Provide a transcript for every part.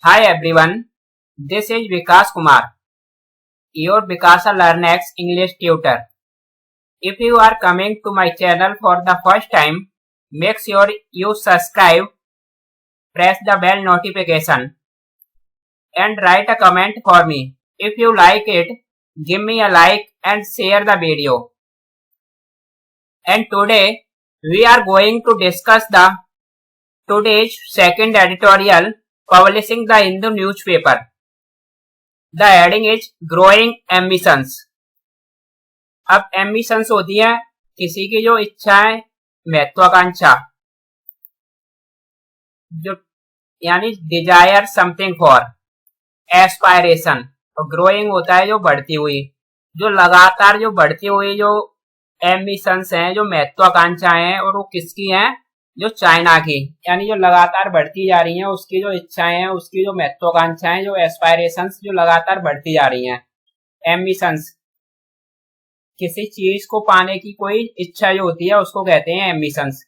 Hi everyone, this is Vikas Kumar, your Vikasa LearnX English tutor. If you are coming to my channel for the first time, make sure you subscribe, press the bell notification and write a comment for me. If you like it, give me a like and share the video. And today we are going to discuss the today's second editorial publishing the Hindu newspaper. The heading is Growing Ambitions. अब ambitions होती है किसी की जो इच्छाएं, महत्वाकांक्षा, जो यानी डिजायर समथिंग फॉर, एस्पायरेशन, और ग्रोइंग होता है जो बढ़ती हुई, जो लगातार जो बढ़ती हुई जो एम्बिशंस हैं, जो महत्वाकांक्षाएं हैं, और वो किसकी हैं? जो चाइना की, यानी जो लगातार बढ़ती जा रही हैं, उसकी जो इच्छाएं हैं, उसकी जो महत्वाकांक्षाएं, जो एस्पायरेशंस जो लगातार बढ़ती जा रही हैं। एम्बिशंस किसी चीज को पाने की कोई इच्छा जो होती है उसको कहते हैं एम्बिशंस।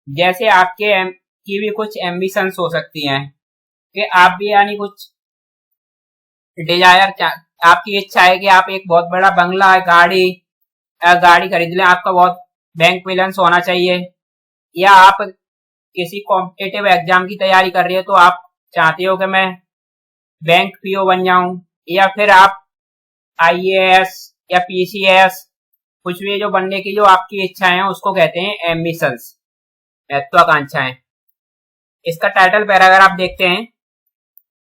जैसे आपके की भी कुछ एम्बिशंस हो सकती हैं कि आप भी यानी कुछ डिजायर, आपकी इच्छा है कि आप एक बहुत बड़ा बंगला, गाड़ी खरीद लें, आपका बहुत बैंक बैलेंस होना चाहिए, या आप किसी कॉम्पिटिटिव एग्जाम की तैयारी कर रही है तो आप चाहते हो कि मैं बैंक पीओ बन जाऊं, या फिर आप आईएएस या पीसीएस, कुछ भी जो बनने की जो आपकी इच्छाएं हैं उसको कहते हैं एम्बिशंस, महत्वाकांक्षाएं। इसका टाइटल पैराग्राफ देखते हैं।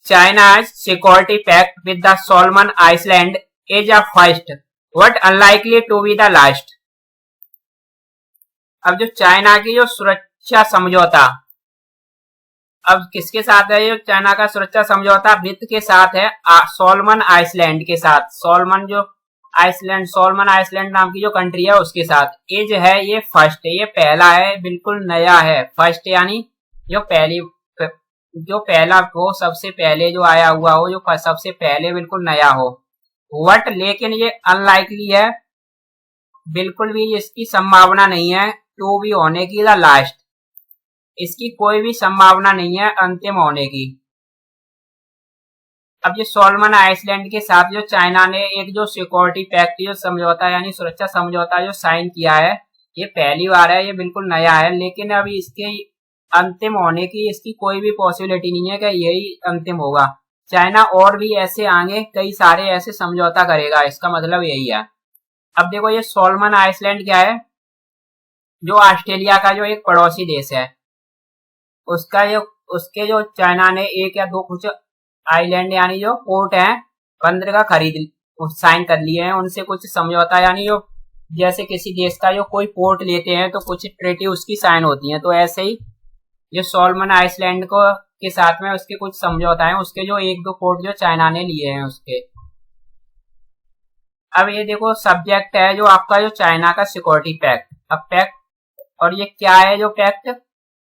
China's security pact with the Solomon island is a first but unlikely to be the last. अब जो चाइना की जो सुरक्षा समझौता, अब किसके साथ है? जो चाइना का सुरक्षा समझौता वित्त के साथ है, सोलोमन आइलैंड के साथ। सोलोमन आइलैंड नाम की जो कंट्री है उसके साथ। ये जो है ये फर्स्ट है, ये पहला है, बिल्कुल नया है। फर्स्ट यानी जो पहला हो, सबसे पहले जो आया हुआ हो, जो सबसे पहले बिल्कुल नया हो। वट लेकिन ये अनलाइकली है, बिल्कुल भी इसकी संभावना नहीं है टू बी होने की द लास्ट, इसकी कोई भी संभावना नहीं है अंतिम होने की। अब ये सोलोमन आइलैंड के साथ जो चाइना ने एक जो सिक्योरिटी पैक्ट जो समझौता यानी सुरक्षा समझौता जो साइन किया है, ये पहली बार है, ये बिल्कुल नया है, लेकिन अभी इसके अंतिम होने की इसकी कोई भी पॉसिबिलिटी नहीं है कि यही अंतिम होगा। चाइना और भी ऐसे आगे कई सारे ऐसे समझौता करेगा, इसका मतलब यही है। अब देखो ये सोलोमन आइलैंड क्या है? जो ऑस्ट्रेलिया का जो एक पड़ोसी देश है, उसके जो चाइना ने एक या दो कुछ आइलैंड यानी जो पोर्ट है बंदरगाह साइन कर लिए हैं, उनसे कुछ समझौता, यानी जो जैसे किसी देश का जो कोई पोर्ट लेते हैं तो कुछ ट्रीटी उसकी साइन होती है, तो ऐसे ही जो सोलोमन आइलैंड के साथ में उसके कुछ समझौता है, उसके जो एक दो पोर्ट जो चाइना ने लिए हैं उसके। अब ये देखो सब्जेक्ट है जो आपका जो चाइना का सिक्योरिटी पैक्ट। अब पैक्ट, और ये क्या है जो पैक्ट,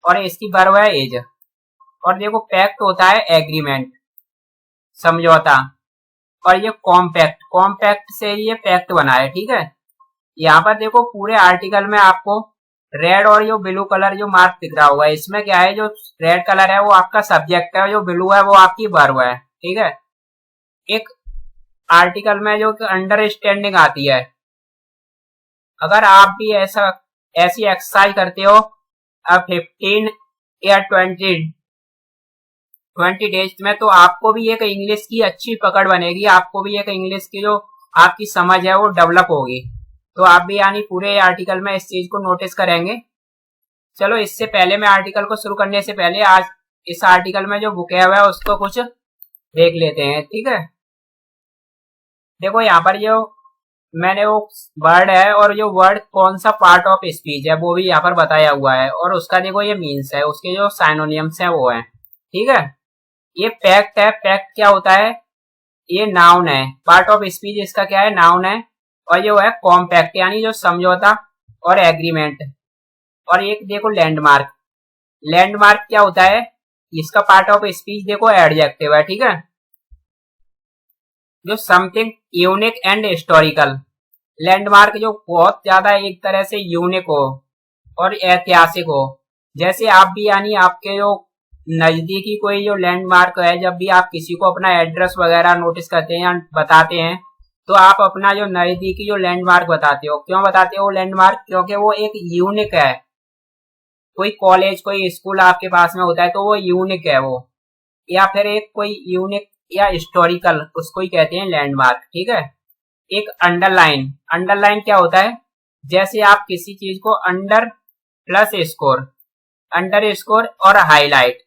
और इसकी वर्ब है एज। और देखो पैक्ट होता है एग्रीमेंट, समझौता, और ये कॉम्पैक्ट से ये पैक्ट बना है, ठीक है। यहाँ पर देखो पूरे आर्टिकल में आपको रेड और जो ब्लू कलर जो मार्क दिख रहा होगा, इसमें क्या है? जो रेड कलर है वो आपका सब्जेक्ट है, जो ब्लू है वो आपकी वर्ब है, ठीक है। एक आर्टिकल में जो अंडरस्टैंडिंग आती है, अगर आप भी ऐसी एक्सरसाइज करते हो, अब 15 या 20 डेज में, तो आपको भी एक इंग्लिश की अच्छी पकड़ बनेगी, आपको भी एक इंग्लिश की जो आपकी समझ है वो डेवलप होगी। तो आप भी यानी पूरे आर्टिकल में इस चीज को नोटिस करेंगे। चलो इससे पहले मैं आर्टिकल को शुरू करने से पहले आज इस आर्टिकल में जो बुक है उसको कुछ देख लेते हैं, ठीक है। देखो यहाँ पर जो मैंने वो वर्ड है, और जो वर्ड कौन सा पार्ट ऑफ स्पीच है वो भी यहाँ पर बताया हुआ है, और उसका देखो ये मीन्स है, उसके जो साइनोनियम्स है वो है, ठीक है। ये पैक्ट है, पैक्ट क्या होता है? ये नाउन है, पार्ट ऑफ स्पीच इसका क्या है? नाउन है। और ये है कॉम्पैक्ट यानी जो समझौता और एग्रीमेंट। और एक देखो लैंडमार्क क्या होता है? इसका पार्ट ऑफ स्पीच देखो एडजेक्टिव है, ठीक है। जो something unique and historical, landmark जो बहुत ज्यादा एक तरह से यूनिक हो और ऐतिहासिक हो, जैसे आप भी यानी आपके जो नजदीकी कोई जो लैंडमार्क है, जब भी आप किसी को अपना एड्रेस वगैरह नोटिस करते हैं या बताते हैं, तो आप अपना जो नजदीकी जो लैंडमार्क बताते हो। क्यों बताते हो लैंडमार्क? क्योंकि वो एक यूनिक है। कोई कॉलेज कोई स्कूल आपके पास में होता है तो वो यूनिक है वो, या फिर एक कोई यूनिक या हिस्टोरिकल, उसको ही कहते हैं लैंडमार्क। ठीक है। एक अंडरलाइन, अंडरलाइन क्या होता है? जैसे आप किसी चीज को under plus score, under score और हाईलाइट,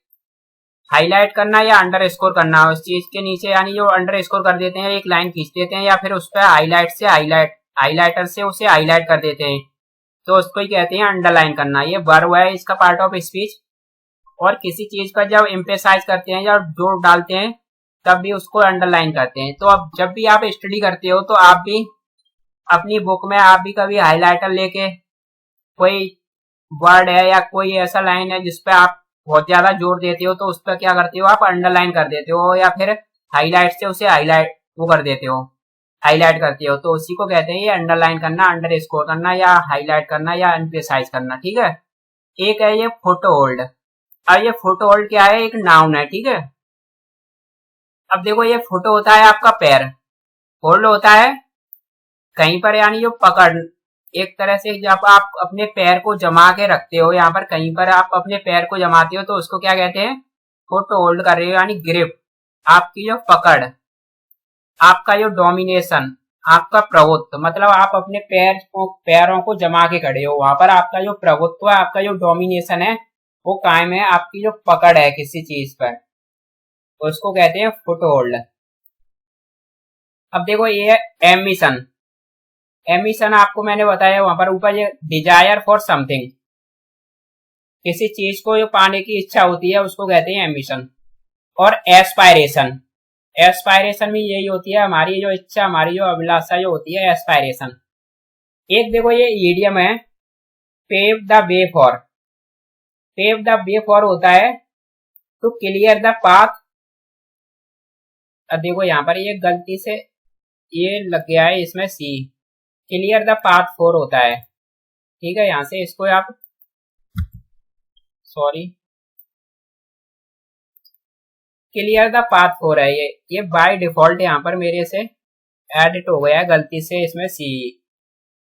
हाईलाइट करना या अंडर स्कोर करना उस चीज के नीचे, यानी जो अंडर स्कोर कर देते हैं, एक लाइन खींच देते हैं, या फिर उस पर हाईलाइट से हाईलाइटर से उसे हाईलाइट कर देते हैं, तो उसको ही कहते हैं अंडरलाइन करना। ये वर्ब है, इसका पार्ट ऑफ स्पीच। और किसी चीज पर जब एम्फेसाइज करते हैं या जोर डालते हैं तब भी उसको अंडरलाइन करते हैं। तो अब जब भी आप स्टडी करते हो तो आप भी अपनी बुक में आप भी कभी हाईलाइटर लेके कोई वर्ड है या कोई ऐसा लाइन है जिसपे आप बहुत ज्यादा जोर देते हो, तो उस पर क्या करते हो आप अंडरलाइन कर देते हो, या फिर हाईलाइट से उसे हाईलाइट वो कर देते हो, हाईलाइट करते हो। तो उसी को कहते हैं ये अंडरलाइन करना, अंडर स्कोर करना या हाईलाइट करना या एम्फेसाइज करना। ठीक है। एक है ये फोटो होल्ड। अब ये फोटो होल्ड क्या है? एक नाउन है। ठीक है। अब देखो, ये फोटो होता है आपका पैर, होल्ड होता है कहीं पर, यानी जो पकड़, एक तरह से जब आप अपने पैर को जमा के रखते हो, यहाँ पर कहीं पर आप अपने पैर को जमाते हो तो उसको क्या कहते हैं? फोटो होल्ड कर रहे हो, यानी ग्रिप, आपकी जो पकड़, आपका जो डोमिनेशन, आपका प्रभुत्व, मतलब आप अपने पैरों को जमा के खड़े हो, वहां पर आपका जो प्रभुत्व है, आपका जो डोमिनेशन है वो कायम है, आपकी जो पकड़ है किसी चीज पर, उसको कहते हैं फोटो होल्ड। अब देखो, ये है एमिशन। एमिशन आपको मैंने बताया वहां पर ऊपर, ये डिजायर फॉर समथिंग, किसी चीज को जो पाने की इच्छा होती है उसको कहते हैं एमिशन। और एस्पायरेशन, एस्पायरेशन भी यही होती है, हमारी जो इच्छा, हमारी जो अभिलाषा जो होती है, एस्पायरेशन। एक देखो, ये ईडियम है, pave the way for. Pave the way for होता है टू क्लियर द पाथ। अब देखो यहाँ पर ये गलती से ये लग गया है इसमें सी, क्लियर द पाथ फॉर होता है। ठीक है, यहां से इसको आप, sorry, clear the path for है ये बाय डिफॉल्ट यहाँ पर मेरे से एडिट हो गया है गलती से इसमें सी,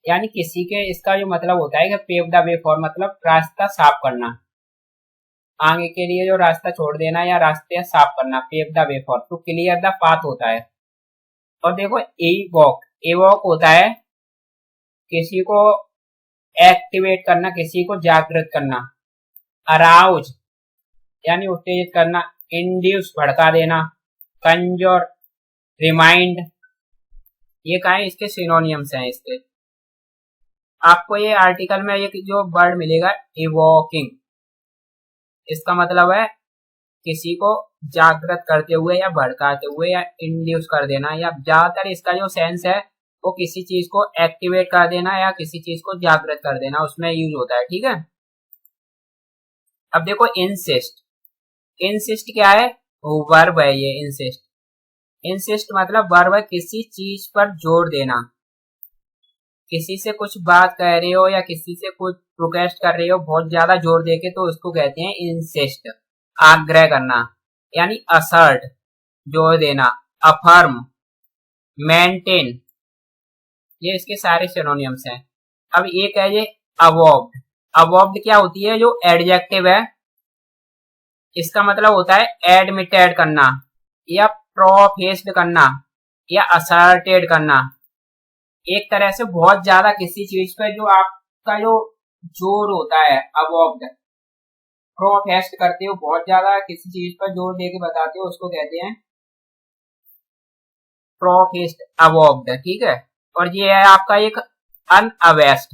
यानी किसी के, इसका जो मतलब होता है कि पेव द वे फॉर मतलब रास्ता साफ करना, आगे के लिए जो रास्ता छोड़ देना या रास्ते साफ करना, पेव द वे फॉर, तो क्लियर द पाथ होता है। और देखो, एवॉक, एवॉक होता है किसी को एक्टिवेट करना, किसी को जागृत करना। अराउज यानी उत्तेजित करना, इंड्यूस भड़का देना, कंजर, रिमाइंड, ये कहा है इसके सिनोनियम्स हैं इसके। आपको ये आर्टिकल में एक जो वर्ड मिलेगा इवोकिंग, इसका मतलब है किसी को जागृत करते हुए या भड़काते हुए या इंड्यूस कर देना, या ज्यादातर इसका जो सेंस है वो किसी चीज को एक्टिवेट कर देना या किसी चीज को जागृत कर देना, उसमें यूज होता है। ठीक है। अब देखो, इंसिस्ट। इंसिस्ट क्या है? वर्ब है ये इंसिस्ट। इंसिस्ट मतलब वर्ब है किसी चीज पर जोर देना, किसी से कुछ बात कह रहे हो या किसी से कुछ रिक्वेस्ट कर रहे हो बहुत ज्यादा जोर देके, तो उसको कहते हैं इंसिस्ट, आग्रह करना, यानी असर्ट, जोर देना, अफर्म, मेंटेन, ये इसके सारे सिनोनियम्स हैं। अब एक है ये अवॉब्ड। अवॉब्ड क्या होती है? जो एडजेक्टिव है, इसका मतलब होता है एडमिटेड करना या प्रोफेस्ड करना या असर्टेड करना, एक तरह से बहुत ज्यादा किसी चीज पर जो आपका जो जोर होता है, अवॉब्ड, प्रोफेस्ड करते हो, बहुत ज्यादा किसी चीज पर जोर देके बताते हो, उसको कहते हैं प्रोफेस्ड, अवॉब्ड। ठीक है। और ये है आपका एक अनअवेस्ट।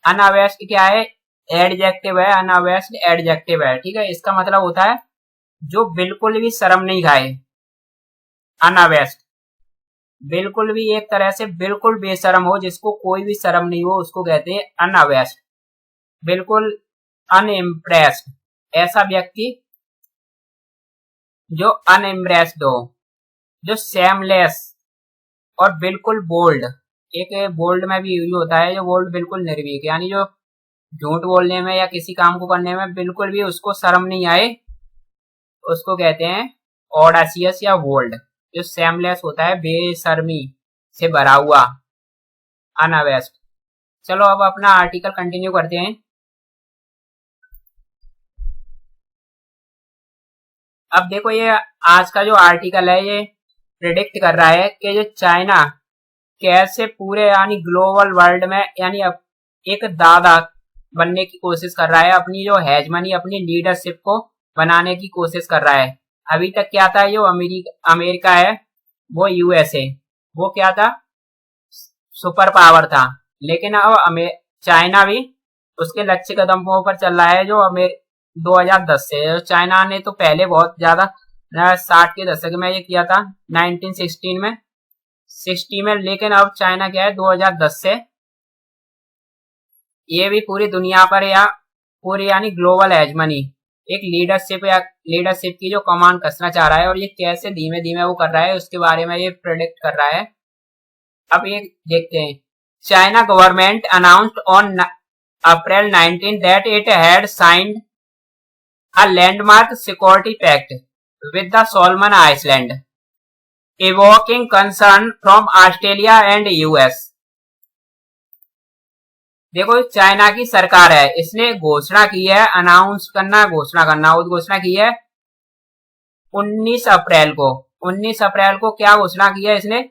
अनअवेस्ट क्या है? एडजेक्टिव है, अनअवेस्ट एडजेक्टिव है। ठीक है, इसका मतलब होता है जो बिल्कुल भी शर्म नहीं खाए, अनअवेस्ट, बिल्कुल भी एक तरह से बिल्कुल बेशरम हो, जिसको कोई भी शर्म नहीं हो, उसको कहते हैं अनअवेस्ट। बिल्कुल अनइम्प्रेस्ड, ऐसा व्यक्ति जो अनइम्प्रेस्ड हो। जो शेमलेस और बिल्कुल बोल्ड, एक बोल्ड में भी यूज होता है, जो बोल्ड बिल्कुल निर्भीक, यानी जो झूठ बोलने में या किसी काम को करने में बिल्कुल भी उसको शर्म नहीं आए, उसको कहते हैं ऑडासियस या बोल्ड, जो सेमलेस होता है, बेशर्मी से भरा हुआ, अनावेस्ट। चलो अब अपना आर्टिकल कंटिन्यू करते हैं। अब देखो ये आज का जो आर्टिकल है ये प्रिडिक्ट कर रहा है कि जो चाइना कैसे पूरे यानी ग्लोबल वर्ल्ड में यानी अब एक दादा बनने की कोशिश कर रहा है, अपनी जो हेजमनी अपनी लीडरशिप को बनाने की कोशिश कर रहा है। अभी तक क्या था, जो अमेरिका है वो यूएसए, वो क्या था, सुपर पावर था, लेकिन अब चाइना भी उसके लक्ष्य कदमों पर चल रहा है। जो 2010 से चाइना ने तो पहले बहुत ज्यादा 60 के दशक में ये किया था, 1960 में 60 में, लेकिन अब चाइना क्या है 2010 से ये भी पूरी दुनिया पर या पूरी यानी ग्लोबल हेजमनी एक लीडरशिप की जो कमांड कसना चाह रहा है, और ये कैसे धीमे धीमे वो कर रहा है उसके बारे में ये प्रेडिक्ट कर रहा है। अब ये देखते हैं। China government announced on April 19 that it had signed a landmark security pact with the Solomon island, evoking concern from Australia and US. देखो चाइना की सरकार है, इसने घोषणा की है, अनाउंस करना, घोषणा करना, उद्घोषणा की है 19 अप्रैल को। 19 अप्रैल को क्या घोषणा की है इसने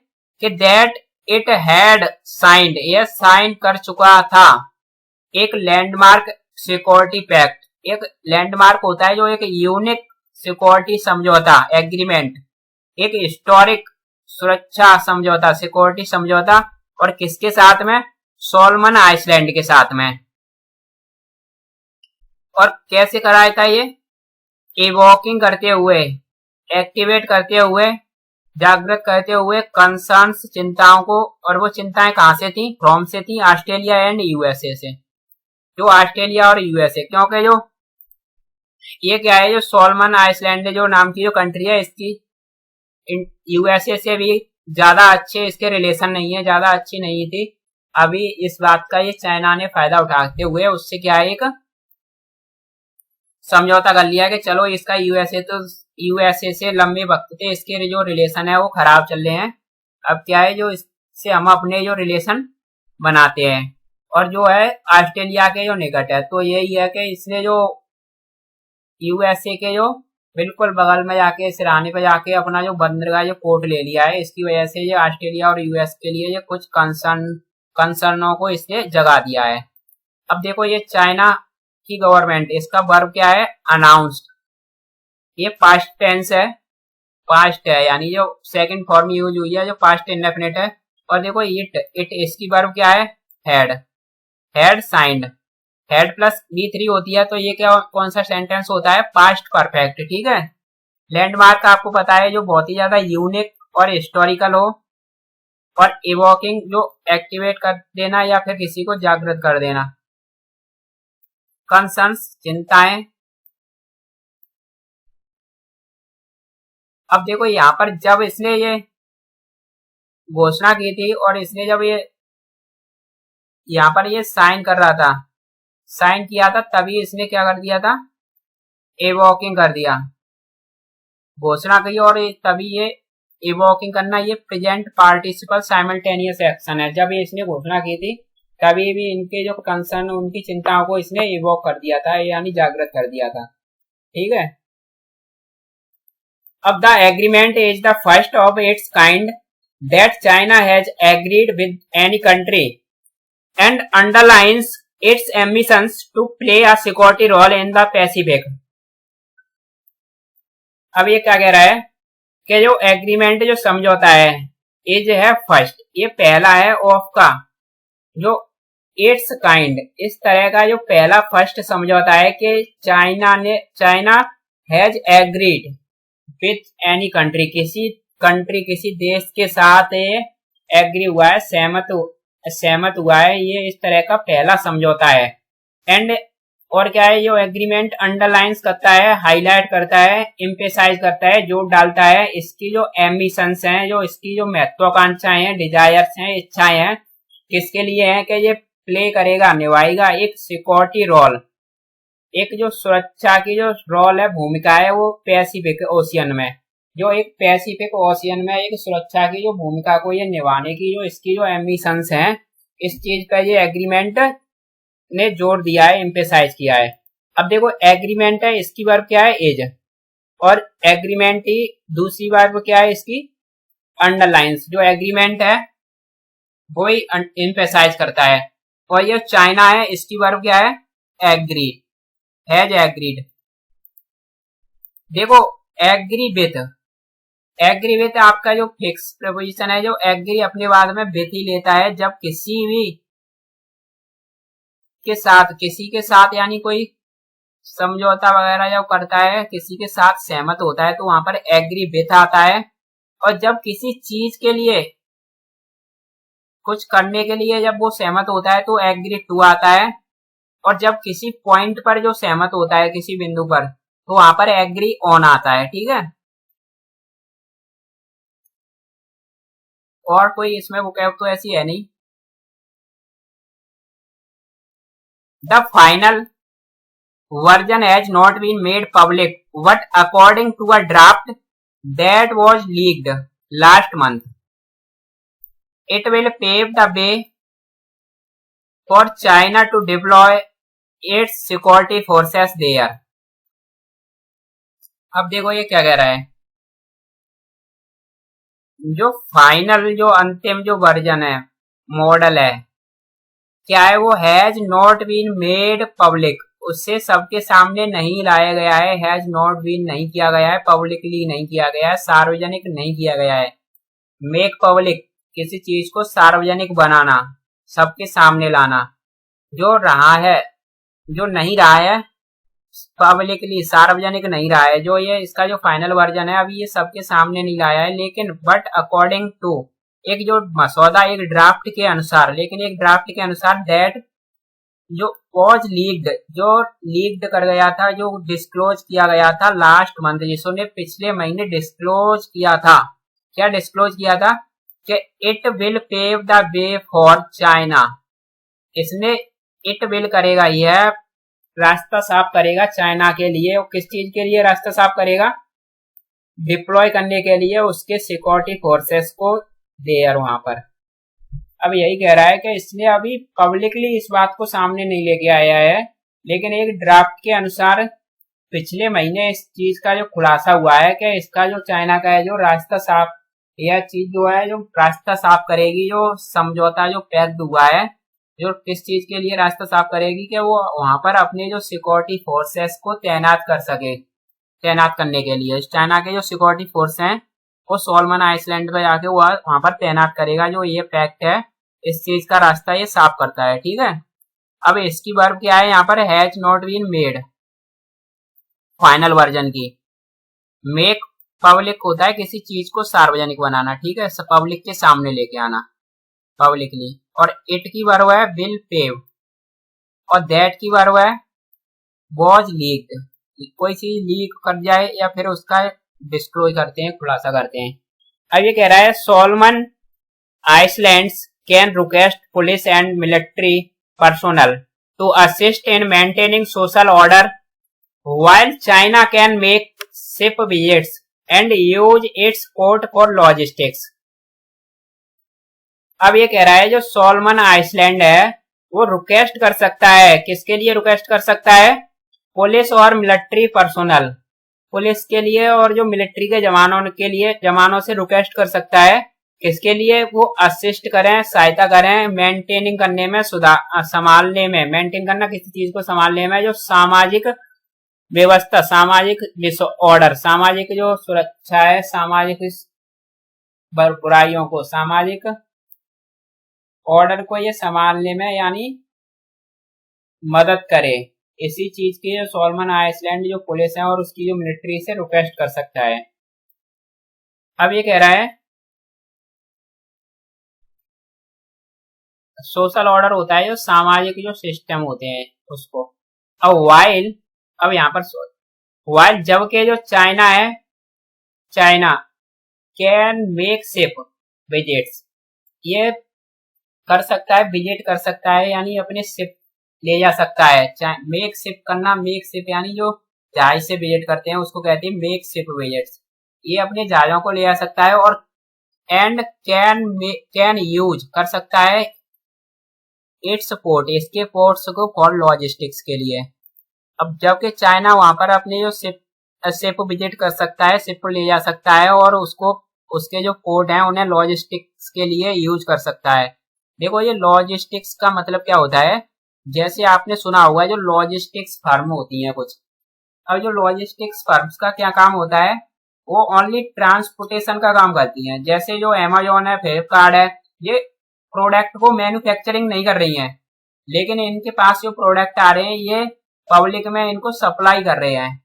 कि दैट इट हैड साइंड, यह साइन कर चुका था एक लैंडमार्क सिक्योरिटी पैक्ट। एक लैंडमार्क होता है जो एक यूनिक सिक्योरिटी समझौता एग्रीमेंट, एक हिस्टोरिक सुरक्षा समझौता सिक्योरिटी समझौता, और किसके साथ में, सोलमन आइलैंड के साथ में। और कैसे कराया था ये, इवोकिंग करते हुए, एक्टिवेट करते हुए, जागृत करते हुए कंसर्न्स चिंताओं को, और वो चिंताएं कहां से थी, फ्रॉम से थी, ऑस्ट्रेलिया एंड यूएसए से। जो ऑस्ट्रेलिया और यूएसए, क्योंकि जो ये क्या है, जो सोलमन आइलैंड जो नाम की जो कंट्री है, इसकी यूएसए से भी ज्यादा अच्छे इसके रिलेशन नहीं है, ज्यादा अच्छी नहीं थी। अभी इस बात का ये चाइना ने फायदा उठाते हुए उससे क्या है, एक समझौता कर लिया कि चलो इसका यूएसए से लंबे वक्त से इसके जो रिलेशन है वो खराब चल रहे हैं, अब क्या है जो इससे हम अपने जो रिलेशन बनाते हैं। और जो है ऑस्ट्रेलिया के जो निकट है, तो यही है कि इसने जो यूएसए के जो बिल्कुल बगल में जाके सिराने पे जाके अपना जो बंदरगाह जो पोर्ट ले लिया है, इसकी वजह से ये ऑस्ट्रेलिया और यूएस के लिए ये कुछ कंसर्नों को इसने जगा दिया है। अब देखो ये चाइना की गवर्नमेंट, इसका वर्ब क्या है, अनाउंस्ड, ये पास्ट टेंस है, पास्ट है, यानी जो सेकंड फॉर्म यूज हुई है जो पास्ट इंडेफिनिट है। और देखो इट इसकी वर्ब क्या है, had signed, head plus B3 होती है, तो ये क्या कौन सा सेंटेंस होता है, पास्ट परफेक्ट। ठीक है, लैंडमार्क आपको पता है जो बहुत ही ज्यादा यूनिक और हिस्टोरिकल हो, और इवोकिंग जो एक्टिवेट कर देना या फिर किसी को जागृत कर देना, कंसर्न्स चिंताएं। अब देखो यहाँ पर जब इसने ये घोषणा की थी और इसने जब ये यहाँ पर ये साइन कर रहा था, साइन किया था, तभी इसने क्या कर दिया था, एवोकिंग कर दिया, घोषणा की, और तभी ये एवोकिंग करना ये प्रेजेंट पार्टिसिपल साइमल्टेनियस एक्शन है। जब ये इसने घोषणा की थी तभी भी इनके जो कंसर्न, उनकी चिंताओं को इसने इवोक कर दिया था, यानी जागृत कर दिया था। ठीक है, अब the agreement is the first of its kind that China has agreed with any country and underlines its ambitions to play a security role in the Pacific। अब ये क्या कह रहा है कि जो एग्रीमेंट जो समझौता है, इज है फर्स्ट, ये पहला है, ऑफ का जो इट्स काइंड, इस तरह का जो पहला फर्स्ट समझौता है कि China has agreed with any country, किसी देश के साथ एग्री हुआ है, सहमत हुआ है, ये इस तरह का पहला समझौता है। एंड और क्या है, जो एग्रीमेंट अंडरलाइंस करता है, हाईलाइट करता है, एम्फेसाइज करता है, जोर डालता है इसकी जो एम्बिशंस हैं, जो इसकी जो महत्वाकांक्षाएं हैं, डिजायर्स हैं, इच्छाएं हैं, किसके लिए है कि ये प्ले करेगा, निभाएगा एक सिक्योरिटी रोल, एक जो सुरक्षा की जो रोल है, भूमिका है, वो पैसिफिक ओशियन में, जो एक पैसिफिक ओशियन में एक सुरक्षा की जो भूमिका को ये निभाने की जो इसकी जो एम्बिशंस हैं, इस चीज पर ये एग्रीमेंट ने जोर दिया है, एम्फेसाइज किया है। अब देखो एग्रीमेंट है, इसकी वर्ब क्या है, एज, और एग्रीमेंट ही दूसरी वर्ब क्या है इसकी, अंडरलाइंस। जो एग्रीमेंट है वो ही एम्फेसाइज करता है। और ये चाइना है, इसकी वर्ब क्या है, एग्री, हैज एग्रीड। देखो एग्री विथ आपका जो फिक्स प्रपोजिशन है, जो एग्री अपने बाद में विथ ही लेता है जब किसी के साथ यानी कोई समझौता वगैरह जब करता है, किसी के साथ सहमत होता है, तो वहां पर एग्री विथ आता है। और जब किसी चीज के लिए, कुछ करने के लिए जब वो सहमत होता है, तो एग्री टू आता है। और जब किसी पॉइंट पर जो सहमत होता है किसी बिंदु पर, तो वहां पर एग्री ऑन आता है, ठीक है। और कोई इसमें वोकैब तो ऐसी है नहीं। The final version has not been made public, but according to a draft that was leaked last month, it will pave the way for China to deploy its security forces there. अब देखो ये क्या कह रहा है, जो final जो अंतिम जो वर्जन है, मॉडल है, क्या है वो, has not been made public, उससे सबके सामने नहीं लाया गया है, हैज नॉट बीन नहीं किया गया है, पब्लिकली नहीं किया गया है, सार्वजनिक नहीं किया गया है। मेक पब्लिक, किसी चीज को सार्वजनिक बनाना, सबके सामने लाना। जो रहा है, जो नहीं रहा है, पब्लिकली सार्वजनिक नहीं रहा है, जो ये इसका जो फाइनल वर्जन है अभी ये सबके सामने नहीं लाया है, लेकिन बट अकॉर्डिंग टू, एक जो मसौदा एक ड्राफ्ट के अनुसार, लेकिन एक ड्राफ्ट के अनुसार दैट जो वॉज लीक्ड, जो लीक्ड कर गया था, जो डिस्क्लोज किया गया था लास्ट मंथ, जिसने पिछले महीने डिस्क्लोज किया था। क्या डिस्क्लोज किया था कि it will pave the way for China, इसने इट विल करेगा, यह रास्ता साफ करेगा चाइना के लिए। और किस चीज के लिए रास्ता साफ करेगा, डिप्लॉय करने के लिए उसके सिक्योरिटी फोर्सेस को देयर वहां पर। अब यही कह रहा है कि इसने अभी पब्लिकली इस बात को सामने नहीं लेके आया है, लेकिन एक ड्राफ्ट के अनुसार पिछले महीने इस चीज का जो खुलासा हुआ है कि इसका जो चाइना का है जो रास्ता साफ, यह चीज जो है जो रास्ता साफ करेगी, जो समझौता जो पैक्ट हुआ है, जो किस चीज के लिए रास्ता साफ करेगी कि वो वहां पर अपने जो सिक्योरिटी फोर्सेस को तैनात कर सके। तैनात करने के लिए चाइना के जो सिक्योरिटी फोर्स हैं वो सोलमन आइसलैंड पे जाके वो वहां पर तैनात करेगा। जो ये पैक्ट है इस चीज का रास्ता ये साफ करता है, ठीक है। अब इसकी वर्ब क्या है यहाँ पर, has not been made, final version की। मेक पब्लिक होता है किसी चीज को सार्वजनिक बनाना, ठीक है, पब्लिक के सामने लेके आना, पब्लिकली। और इट की वर्ब है विल पेव, और दैट की वर्ब है वॉज लीक्ड, कोई चीज लीक कर जाए या फिर उसका डिस्क्लोज करते हैं, खुलासा करते हैं। अब ये कह रहा है Solomon islands can request police and military personnel to assist in maintaining social order, while China can make ship visits and use its port for logistics. अब ये कह रहा है जो सोलमन आइसलैंड है वो रिक्वेस्ट कर सकता है, किसके लिए रिक्वेस्ट कर सकता है, पुलिस और मिलिट्री पर्सोनल, पुलिस के लिए और जो मिलिट्री के जवानों के लिए, जवानों से रिक्वेस्ट कर सकता है, किसके लिए, वो असिस्ट करें, सहायता करें, मेंटेनिंग करने में, सुधार संभालने में, मेंटेन करना किसी चीज को संभालने में, जो सामाजिक व्यवस्था, सामाजिक ऑर्डर, सामाजिक जो सुरक्षा है, सामाजिक बुराइयों को, सामाजिक ऑर्डर को ये संभालने में यानी मदद करे। इसी चीज की जो सोलमन आइसलैंड जो पुलिस है और उसकी जो मिलिट्री से रिक्वेस्ट कर सकता है। अब ये कह रहा है सोशल ऑर्डर होता है जो सामाजिक जो सिस्टम होते हैं उसको। अब वाइल, अब यहाँ पर वाइल जबकि जो चाइना है, China can make ship visits, ये कर सकता है, विजिट कर सकता है, यानी अपने शिप ले जा सकता है। मेक शिप करना, मेक शिप यानी जो जहाज से विजिट करते हैं उसको कहते हैं मेक शिप विजिट्स। ये अपने जहाजों को ले जा सकता है और एंड कैन यूज कर सकता है इट्स पोर्ट, इसके पोर्ट्स को फॉर लॉजिस्टिक्स के लिए। अब जबकि चाइना वहां पर अपने जो शिप विजिट कर सकता है, शिप को ले जा सकता है और उसको उसके जो पोर्ट हैं उन्हें लॉजिस्टिक्स के लिए यूज कर सकता है। देखो ये लॉजिस्टिक्स का मतलब क्या होता है, जैसे आपने सुना होगा जो लॉजिस्टिक्स फर्म होती हैं कुछ। अब जो लॉजिस्टिक्स फर्म्स का क्या काम होता है, वो ओनली ट्रांसपोर्टेशन का काम करती हैं। जैसे जो अमेजोन है, फ्लिपकार्ट है, ये प्रोडक्ट को मैन्युफैक्चरिंग नहीं कर रही हैं, लेकिन इनके पास जो प्रोडक्ट आ रहे हैं ये पब्लिक में इनको सप्लाई कर रहे हैं।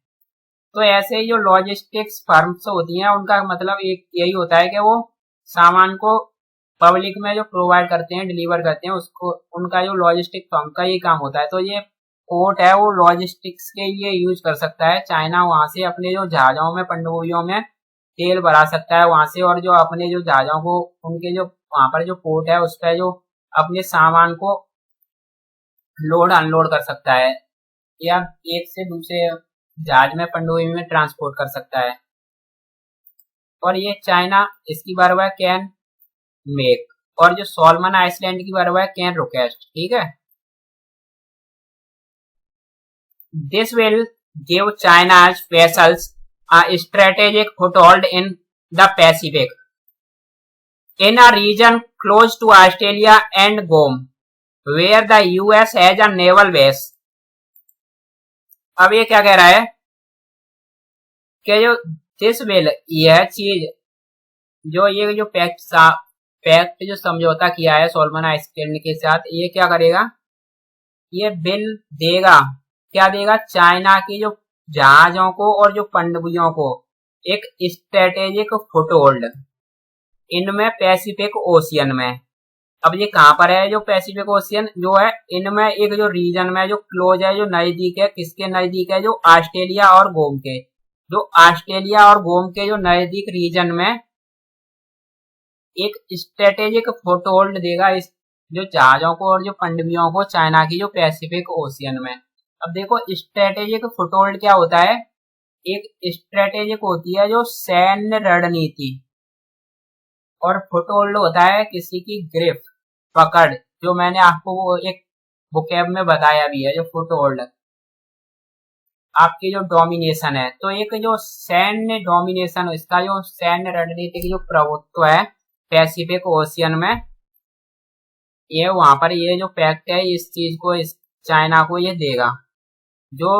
तो ऐसे ही जो लॉजिस्टिक्स फर्म्स होती हैं उनका मतलब एक यही होता है कि वो सामान को पब्लिक में जो प्रोवाइड करते हैं, डिलीवर करते हैं, उसको उनका जो लॉजिस्टिक फर्म का ये काम होता है। तो ये पोर्ट है वो लॉजिस्टिक्स के लिए यूज कर सकता है। चाइना वहां से अपने जो जहाजों में, पनडुब्बियों में तेल भरा सकता है वहां से, और जो अपने जो जहाजों को उनके जो वहां पर जो पोर्ट है उस पर जो अपने सामान को लोड अनलोड कर सकता है या एक से दूसरे जहाज में, पनडुब्बी में ट्रांसपोर्ट कर सकता है। और ये चाइना इसकी बरवा कैन मेक, और जो सोलमन आइसलैंड की बरवा कैन रिक्वेस्ट। ठीक है, this will give चाइना's vessels a strategic foothold in the Pacific, in a region close to Australia and Guam, where the US has a naval base. अब ये क्या कह रहा है कि जो दिस विल, यह चीज जो ये जो पैक्ट जो समझौता किया है सोलमन आइसलैंड के साथ, ये क्या करेगा, ये बिल देगा, क्या देगा, चाइना की जो जहाजों को और जो पनडुब्बियों को एक स्ट्रेटेजिक फुटहोल्ड इनमें पैसिफिक ओशियन में। अब ये कहां पर है जो पैसिफिक ओशियन जो है, इनमें एक जो रीजन में जो क्लोज है, जो नजदीक है, किसके नजदीक है, जो ऑस्ट्रेलिया और गोम के, जो ऑस्ट्रेलिया और गोम के जो नजदीक रीजन में एक स्ट्रेटेजिक फुटहोल्ड देगा इस जो जहाजों को और जो पनडुब्बियों को चाइना की जो पैसिफिक ओशियन में। अब देखो स्ट्रेटेजिक फुटहोल्ड क्या होता है, एक स्ट्रेटेजिक होती है जो सैन्य रणनीति, और फुटहोल्ड होता है किसी की ग्रिप, पकड़, जो मैंने आपको वो एक बुकैब में बताया भी है, जो फुटहोल्ड आपकी जो डोमिनेशन है। तो एक जो सैन्य डोमिनेशन, इसका जो सैन्य रणनीति की जो प्रभुत्व है पैसिफिक ओशियन में, ये वहां पर ये जो पैक्ट है इस चीज को, इस चाइना को ये देगा, जो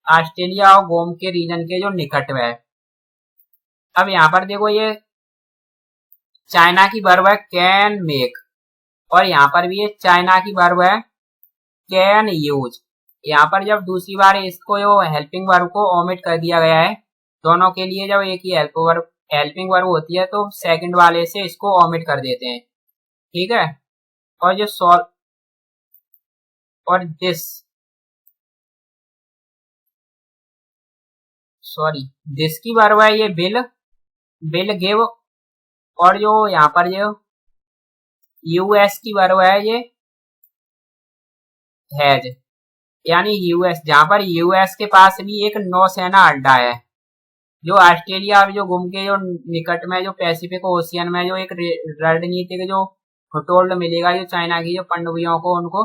ऑस्ट्रेलिया और गोम के रीजन के जो निकट में है। अब यहाँ पर देखो ये चाइना की वर्ब है कैन मेक, और यहाँ पर भी ये चाइना की वर्ब है कैन यूज। यहाँ पर जब दूसरी बार इसको जो हेल्पिंग वर्ब को ओमिट कर दिया गया है, दोनों के लिए जब एक ही हेल्पिंग वर्ब होती है तो सेकंड वाले से इसको ओमिट कर देते हैं। ठीक है, और जो सॉल्व और दिस की वर्ब है ये बिल गिव, और जो यहाँ पर जो यूएस की वर्ब है ये हैज, यानी यूएस, जहां पर यूएस के पास भी एक नौसेना अड्डा है, जो ऑस्ट्रेलिया और जो गुम के जो निकट में जो पैसिफिक ओशियन में जो एक रणनीतिक जो फुटहोल्ड मिलेगा जो चाइना की जो पनडुब्बियों को उनको,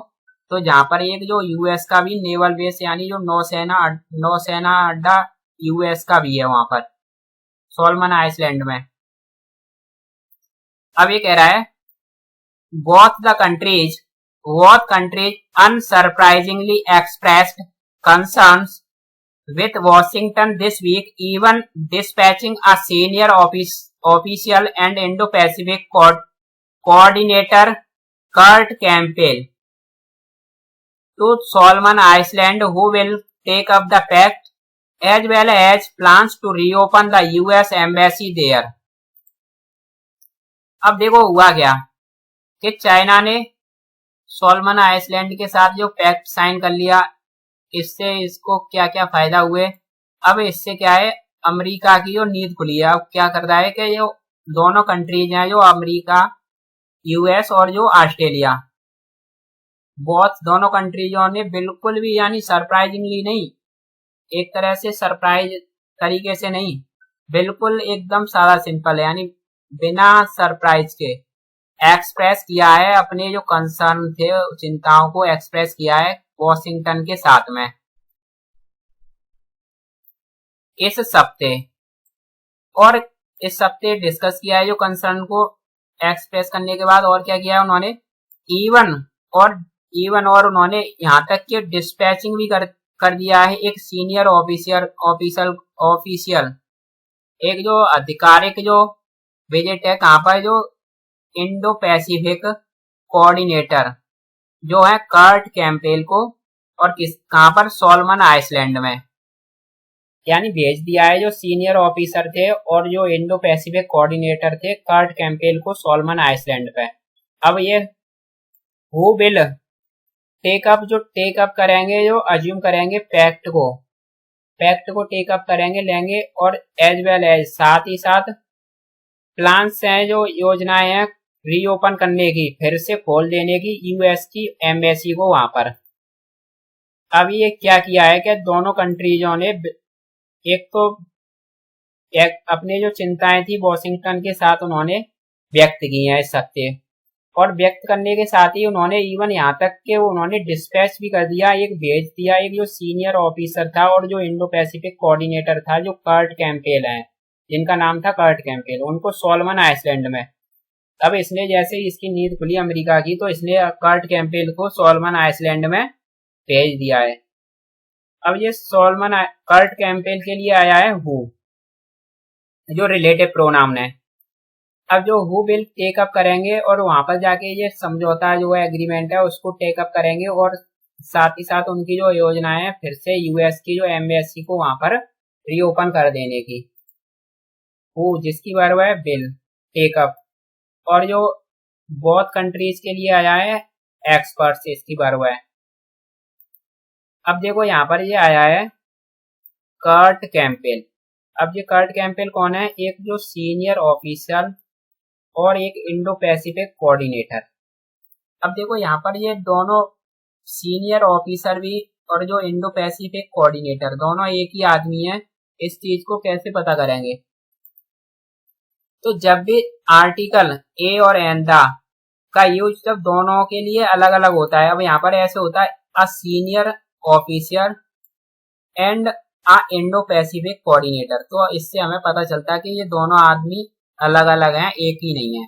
तो जहां पर एक जो यूएस का भी नेवल बेस यानी जो नौसेना अड्डा यूएस का भी है वहां पर सोलमन आइसलैंड में। अब ये कह रहा है both countries unsurprisingly expressed concerns with Washington this week, even dispatching a senior official and Indo-Pacific coordinator Kurt Campbell to Solomon Island, who will take up the pact, as well as plans to reopen the US embassy there. अब देखो हुआ क्या कि China ने Solomon Iceland के साथ जो pact sign कर लिया, इससे इसको क्या क्या फायदा हुए। अब इससे क्या है, अमेरिका की जो नींद खुली है। अब क्या कर रहा है कि जो दोनों कंट्रीज हैं, जो अमेरिका, यूएस और जो ऑस्ट्रेलिया, बहुत दोनों कंट्रीजों ने बिल्कुल भी यानी सरप्राइजिंगली नहीं, एक तरह से सरप्राइज तरीके से नहीं, बिल्कुल एकदम सादा सिंपल है, यानी बिना सरप्राइज के एक्सप्रेस किया है, अपने जो कंसर्न थे चिंताओं को एक्सप्रेस किया है वॉशिंगटन के साथ में इस हफ्ते। और इस हफ्ते डिस्कस किया है जो कंसर्न को एक्सप्रेस करने के बाद, और क्या किया है उन्होंने, इवन और उन्होंने यहाँ तक कि डिस्पैचिंग भी कर दिया है एक सीनियर ऑफिशियल एक जो आधिकारिक जो विजिट है कहाँ पर, जो इंडो पैसिफिक कोऑर्डिनेटर जो है कर्ट कैंपेल को, और कहाँ पर, सोलमन आइसलैंड में, यानी भेज दिया है जो सीनियर ऑफिसर थे और जो इंडो पैसिफिक कोऑर्डिनेटर थे कर्ट कैंपेल को सोलमन आइसलैंड पे। अब ये हु विल टेकअप करेंगे, जो अज्यूम करेंगे पैक्ट को टेकअप करेंगे, लेंगे, और एज वेल एज साथ ही साथ प्लान्स हैं, जो योजनाएं हैं रीओपन करने की, फिर से खोल देने की यूएस की एम्बेसी को वहां पर। अब ये क्या किया है कि दोनों कंट्रीजों ने एक तो अपने जो चिंताएं थी वॉशिंगटन के साथ उन्होंने व्यक्त की हैं इस हफ्ते, और व्यक्त करने के साथ ही उन्होंने इवन यहाँ तक कि उन्होंने डिस्पैच भी कर दिया, एक भेज दिया, एक जो सीनियर ऑफिसर था और जो इंडो पैसिफिक कोऑर्डिनेटर था जो कर्ट कैंपेल है, जिनका नाम था कर्ट कैंपेल, उनको सोलमन आइसलैंड में। अब इसने जैसे ही इसकी नींद खुली अमेरिका की, तो इसने कर्ट कैंपेल को सोलमन आइसलैंड में भेज दिया है। अब ये कर्ट कैंपेल के लिए आया है हु, जो रिलेटिव प्रोनाउन है। अब जो हु विल टेकअप करेंगे और वहां पर जाके ये समझौता जो है एग्रीमेंट है उसको टेकअप करेंगे, और साथ ही साथ उनकी जो योजनाएं है फिर से यूएस की जो एम्बेसी को वहां पर रीओपन कर देने की। हु जिसकी वर्ब है विल टेकअप, और जो बोथ कंट्रीज के लिए आया है एक्सपर्ट्स, इसकी वर्ब है। अब देखो यहाँ पर ये आया है कर्ट कैंपेल। अब ये कर्ट कैंपेल कौन है, एक जो सीनियर ऑफिसर और एक इंडो पैसिफिक कोऑर्डिनेटर। अब देखो यहाँ पर ये दोनों सीनियर ऑफिसर भी और जो इंडो पैसिफिक कोऑर्डिनेटर दोनों एक ही आदमी है। इस चीज को कैसे पता करेंगे, तो जब भी आर्टिकल ए और एन द का यूज जब दोनों के लिए अलग अलग होता है, अब यहाँ पर ऐसे होता है a senior officer and a Indo Pacific coordinator, तो इससे हमें पता चलता है कि ये दोनों आदमी अलग अलग हैं, एक ही नहीं है।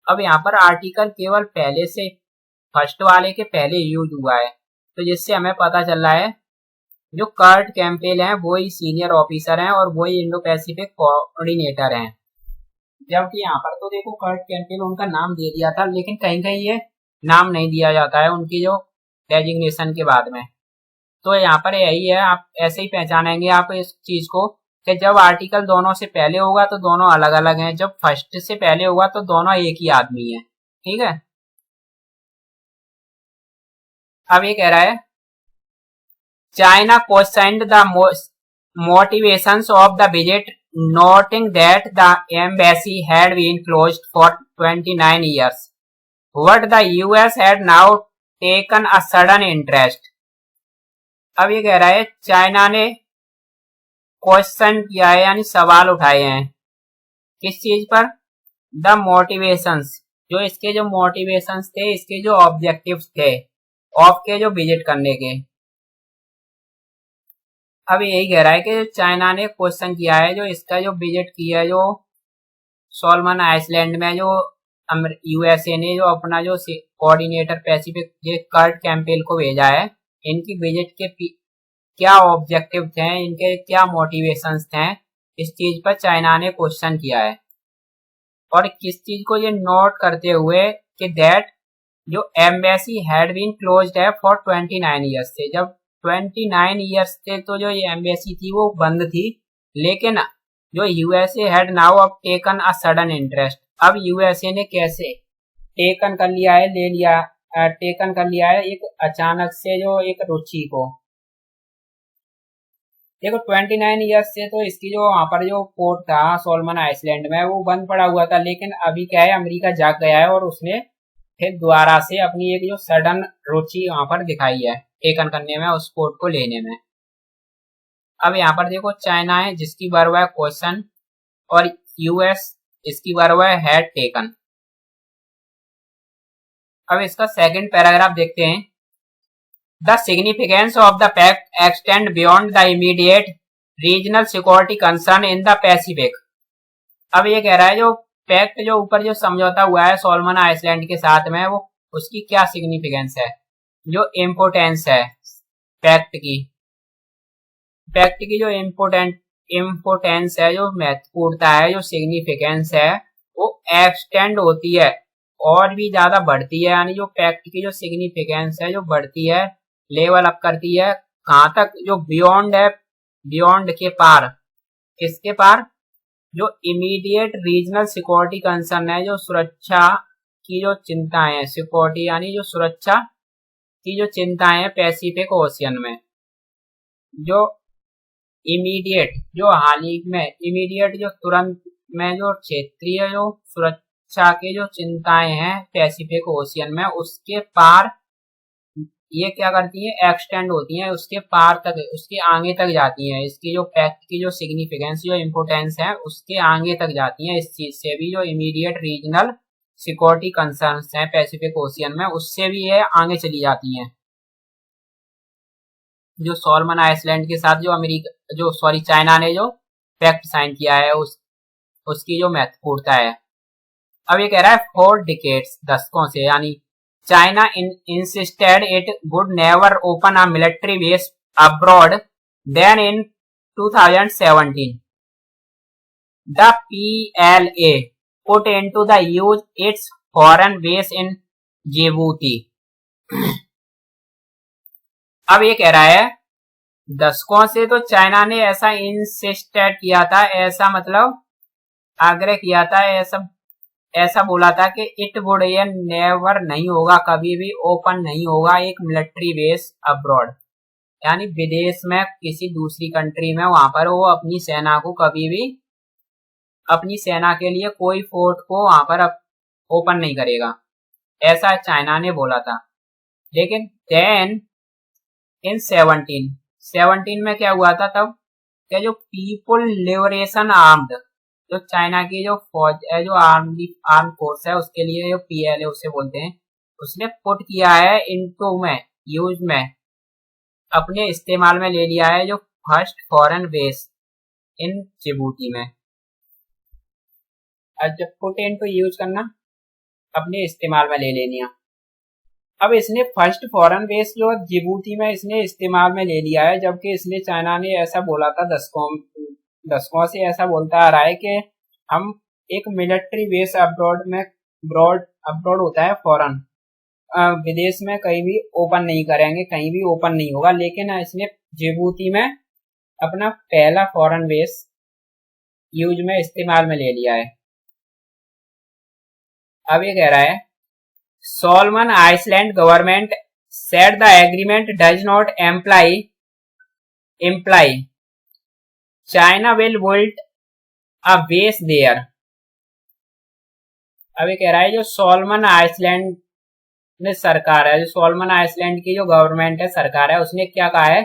अब यहाँ पर आर्टिकल केवल पहले से फर्स्ट वाले के पहले यूज हुआ है, तो जिससे हमें पता चल रहा है जो कर्ट कैंपेल हैं वही सीनियर ऑफिसर हैं और वही इंडो पैसिफिक कोऑर्डिनेटर हैं। जबकि यहाँ पर तो देखो कर्ट कैंपेल उनका नाम दे दिया था, लेकिन कहीं कहीं ये नाम नहीं दिया जाता है उनकी जो डेजिग्नेशन के बाद में। तो यहाँ पर यही है, आप ऐसे ही पहचानेंगे आप इस चीज को कि जब आर्टिकल दोनों से पहले होगा तो दोनों अलग अलग हैं, जब फर्स्ट से पहले होगा तो दोनों एक ही आदमी है। ठीक है। अब ये कह रहा है China questioned the motivations of the visit, noting that the embassy had been closed for 29 years, but the US had now taken a sudden interest। अब ये कह रहा है चाइना ने क्वेश्चन किया है यानी सवाल उठाए हैं किस चीज पर, द मोटिवेशंस, जो इसके जो मोटिवेशंस थे, इसके जो ऑब्जेक्टिव्स थे ऑफ के जो विजिट करने के। अब यही कह रहा है कि चाइना ने क्वेश्चन किया है जो इसका जो विजिट किया है जो सोलमन आइसलैंड में, जो यूएसए ने जो अपना जो कोऑर्डिनेटर पैसिफिक कर्ट कैंपेल को भेजा है, इनकी विजिट के क्या ऑब्जेक्टिव थे, इनके क्या मोटिवेशंस थे, इस चीज पर चाइना ने क्वेश्चन किया है। और किस चीज को ये नोट करते हुए कि दैट जो एम्बेसी हैड बीन क्लोज्ड है फॉर 29 ईयर्स से, जब 29 ईयर्स थे तो जो ये एम्बेसी थी वो बंद थी, लेकिन जो यूएसए हैड नाउ अब टेकन अ सडन इंटरेस्ट, अब यूएसए ने कैसे टेकन कर लिया है, टेकन कर लिया है एक अचानक से जो एक रुचि को। देखो 29 ईयर्स से तो इसकी जो वहां पर जो पोर्ट था सोलमन आइसलैंड में वो बंद पड़ा हुआ था, लेकिन अभी क्या है अमेरिका जाग गया है और उसने फिर दोबारा से अपनी एक जो सडन रुचि यहाँ पर दिखाई है टेकन करने में, उस पोर्ट को लेने में। अब यहाँ पर देखो चाइना है जिसकी वर्ब है क्वेश्चन, और यूएस इसकी वर्ब है टेकन। अब इसका सेकंड पैराग्राफ देखते हैं। The significance of the pact extend beyond the immediate regional security concern in the Pacific. अब ये कह रहा है जो पैक्ट जो ऊपर जो समझौता हुआ है सोलोमन आइलैंड के साथ में, वो उसकी क्या सिग्निफिकेंस है, जो इम्पोर्टेंस है पैक्ट की जो इम्पोर्टेंस है, जो महत्वपूर्णता है, जो सिग्निफिकेंस है, वो एक्सटेंड होती है और भी ज्यादा बढ़ती है। यानी जो पैक्ट की जो सिग्निफिकेंस है जो बढ़ती है, लेवल अप करती है कहाँ तक, जो बियॉन्ड है, बियॉन्ड के पार, किसके पार, जो इमीडिएट रीजनल सिक्योरिटी कंसर्न है, जो सुरक्षा की जो चिंताएं हैं, सिक्योरिटी यानी जो सुरक्षा की जो चिंताएं हैं पैसिफिक ओशियन में, जो इमीडिएट जो हाल ही में, इमीडिएट जो तुरंत में जो क्षेत्रीय जो सुरक्षा के जो चिंताएं हैं पैसिफिक ओशियन में, उसके पार ये क्या करती है, एक्सटेंड होती हैं, उसके पार तक, उसके आगे तक जाती हैं। इसकी जो पैक्ट की जो सिग्निफिकेंस, जो इम्पोर्टेंस है, उसके आगे तक जाती हैं। इस चीज से भी जो इमीडिएट रीजनल सिक्योरिटी कंसर्न्स हैं पैसिफिक ओशियन में, उससे भी ये आगे चली जाती हैं। जो सोलोमन आइलैंड के साथ जो चाइना ने जो पैक्ट साइन किया है, उसकी जो महत्वपूर्णता है। अब ये कह रहा है 4 डिकेड्स, दशकों से, यानी China insisted it would never open a military base abroad. Then in 2017, the PLA put into the use its foreign base in Djibouti. अब ये कह रहा है दशकों से तो चाइना ने ऐसा इंसिस्टेड किया था, ऐसा मतलब आग्रह किया था, ऐसा बोला था कि इट वुड, ये नेवर नहीं होगा, कभी भी ओपन नहीं होगा एक मिलिट्री बेस अब्रॉड, यानी विदेश में किसी दूसरी कंट्री में, वहां पर वो अपनी सेना को कभी भी, अपनी सेना के लिए कोई फोर्ट को वहां पर ओपन नहीं करेगा, ऐसा चाइना ने बोला था। लेकिन देन इन 17 में क्या हुआ था तब, क्या जो पीपुल लिबरेशन आर्म्ड, जो चाइना की जो फौज है, जो आर्म फोर्स है, उसके लिए जो पीएलए उसे बोलते हैं, उसने पुट किया है इनटू में, यूज में, अपने इस्तेमाल में ले लिया है जो first foreign base in Djibouti में। जब पुट इनटू यूज करना, अपने इस्तेमाल में ले लेनी। अब इसने फर्स्ट फॉरेन बेस जो जिबूती में इसने इस्तेमाल में ले लिया है, जबकि इसने, चाइना ने ऐसा बोला था, दशकों से ऐसा बोलता आ रहा है कि हम एक मिलिट्री बेस अब्रॉड में, अब्रॉड होता है फॉरेन, विदेश में कहीं भी ओपन नहीं करेंगे, कहीं भी ओपन नहीं होगा। लेकिन इसने जिबूती में अपना पहला फॉरेन बेस यूज में, इस्तेमाल में ले लिया है। अब ये कह रहा है Solomon island government said the agreement does not imply China will build a base there. अब ये कह रहा है जो सोलोमन आइलैंड में सरकार है, जो सोलोमन आइलैंड की जो गवर्नमेंट है, सरकार है, उसने क्या कहा है,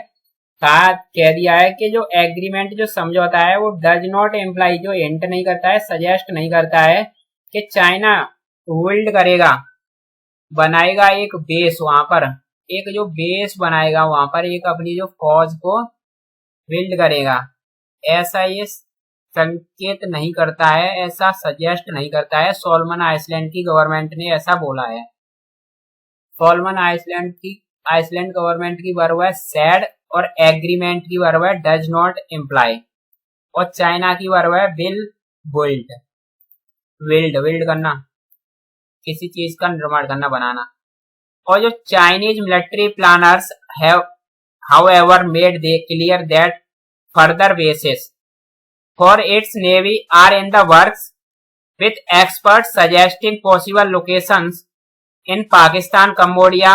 कह दिया है कि जो एग्रीमेंट, जो समझौता है, वो डज नॉट इम्प्लाई, जो हिंट नहीं करता है, सजेस्ट नहीं करता है कि चाइना बिल्ड करेगा, बनाएगा एक बेस वहां पर, एक जो बेस बनाएगा वहां पर, एक अपनी जो फौज को बिल्ड करेगा, ऐसा ये संकेत नहीं करता है, ऐसा सजेस्ट नहीं करता है। सोलोमन आइलैंड की गवर्नमेंट ने ऐसा बोला है। सोलोमन आइलैंड गवर्नमेंट की वर्ब है सैड, और एग्रीमेंट की वर्ब है डज नॉट इम्प्लाई, और चाइना की वर्ब है बिल्ड करना, किसी चीज का निर्माण करना, बनाना। और जो Chinese military planners have however made they clear that further bases for its navy are in the works, with experts suggesting possible locations in Pakistan, Cambodia,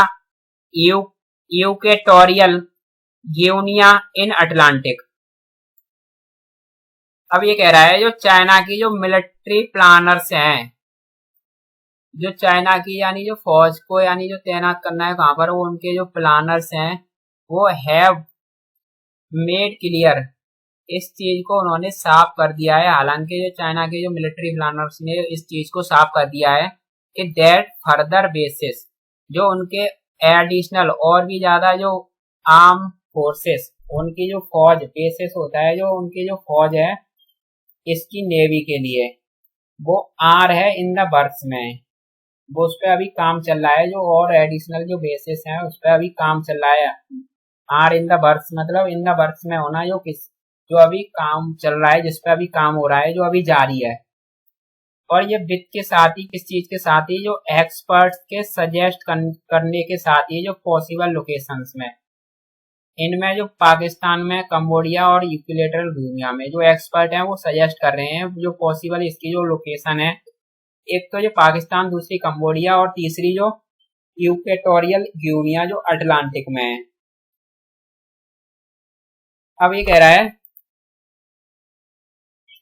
Equatorial Guinea in Atlantic. अब ये कह रहा है जो चाइना की जो military planners हैं, जो चाइना की यानी जो फौज को यानी जो तैनात करना है कहाँ पर, वो उनके जो प्लानर्स हैं वो हैव मेड क्लियर, इस चीज को उन्होंने साफ कर दिया है। हालांकि जो चाइना के जो मिलिट्री प्लानर्स ने इस चीज को साफ कर दिया है कि दैट फर्दर बेसिस, जो उनके एडिशनल और भी ज्यादा जो आर्म फोर्सेस, उनकी जो फौज बेसिस होता है, जो उनकी जो फौज है इसकी नेवी के लिए, वो आर है इन द वर्क्स में, वो उस पर अभी काम चल रहा है। जो और एडिशनल जो बेसिस हैं उस पर अभी काम चल रहा है। आर इन द वर्क्स मतलब इन द वर्क्स में होना, जो अभी काम चल रहा है, जिस पे अभी काम हो रहा है, जो अभी जारी है। और ये विद के साथ ही, किस चीज के साथ ही, जो एक्सपर्ट्स के सजेस्ट करने के साथ ही जो पॉसिबल लोकेशंस में, इनमें जो पाकिस्तान में, कंबोडिया और इक्वेटोरियल गिनिया में जो एक्सपर्ट हैं वो सजेस्ट कर रहे हैं जो पॉसिबल इसकी जो लोकेशन है, एक तो जो पाकिस्तान, दूसरी कंबोडिया और तीसरी जो इक्वेटोरियल गिनिया जो अटलांटिक में है। अब ये कह रहा है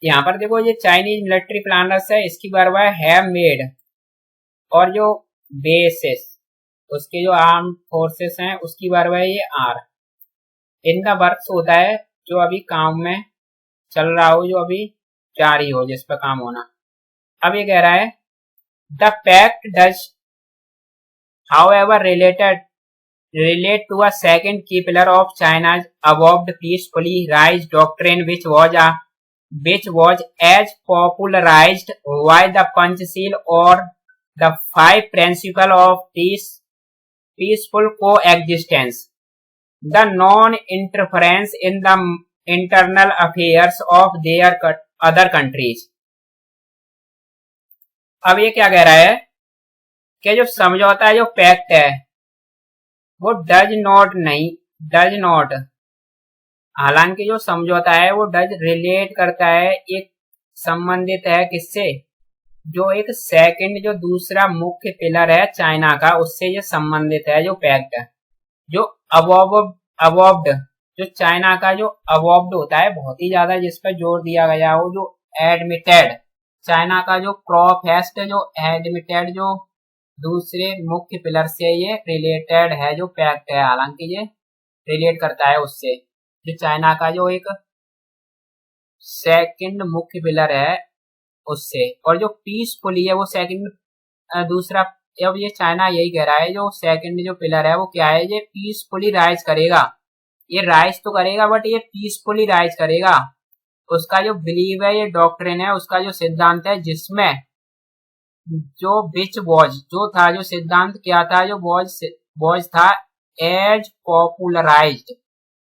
यहाँ पर देखो, ये चाइनीज मिलिट्री प्लानर्स है, इसकी बारवाह हैव मेड, और जो बेसिस उसके जो आर्म फोर्सेस हैं उसकी बारवाह ये आर इन द वर्क्स होता है, जो अभी काम में चल रहा हो, जो अभी जारी हो, जिस पर काम होना। अब ये कह रहा है the pact does however relate to a second key pillar of China's evolved peacefully rise doctrine, which was as popularized by the Panchsheel or the five principles of peaceful coexistence, the non-interference in the internal affairs of their other countries। अब ये क्या कह रहा है कि जो समझौता है, जो पैक्ट है, वो डज नॉट, हालांकि जो समझौता है वो डज रिलेट करता है, एक संबंधित है किससे, जो एक सेकंड, जो दूसरा मुख्य पिलर है चाइना का, उससे ये संबंधित है जो पैक्ट है। जो अवॉब्ड, जो चाइना का जो अवॉब्ड होता है बहुत ही ज्यादा, जिस पर जोर दिया गया हो, जो एडमिटेड, चाइना का जो प्रोफेस्ड, जो एडमिटेड, जो दूसरे मुख्य पिलर से ये रिलेटेड है जो पैक्ट है, हालांकि ये रिलेट करता है उससे, जो चाइना का जो एक सेकंड मुख्य पिलर है उससे। और जो पीसफुली है वो सेकंड, दूसरा, अब ये चाइना यही कह रहा है जो सेकंड जो पिलर है वो क्या है, ये पीसफुली राइज करेगा, ये राइज तो करेगा बट ये पीसफुली राइज करेगा। उसका जो बिलीव है, ये डॉक्ट्रिन है, उसका जो सिद्धांत है, जिसमें जो विच वॉज, जो था, जो सिद्धांत क्या था, जो वॉज था एज पॉपुलराइज्ड,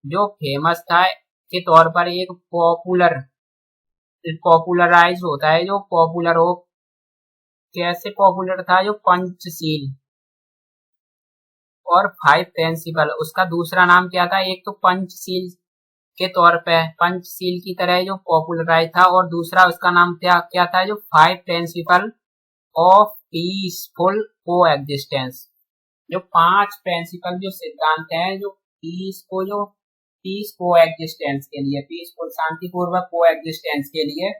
जो फेमस था के तौर पर, एक पॉपुलराइज होता है, जो पॉपुलर हो, कैसे पॉपुलर था, जो पंचशील और फाइव प्रिंसिपल, उसका दूसरा नाम क्या था, एक तो पंचशील के तौर पे, पंचशील की तरह जो पॉपुलराइज था, और दूसरा उसका नाम क्या था, जो five principle of peaceful coexistence, जो पांच प्रिंसिपल जो सिद्धांत हैं, जो पीस कोएग्जिस्टेंस के लिए, पीसफुल शांतिपूर्वक कोएग्जिस्टेंस के लिए,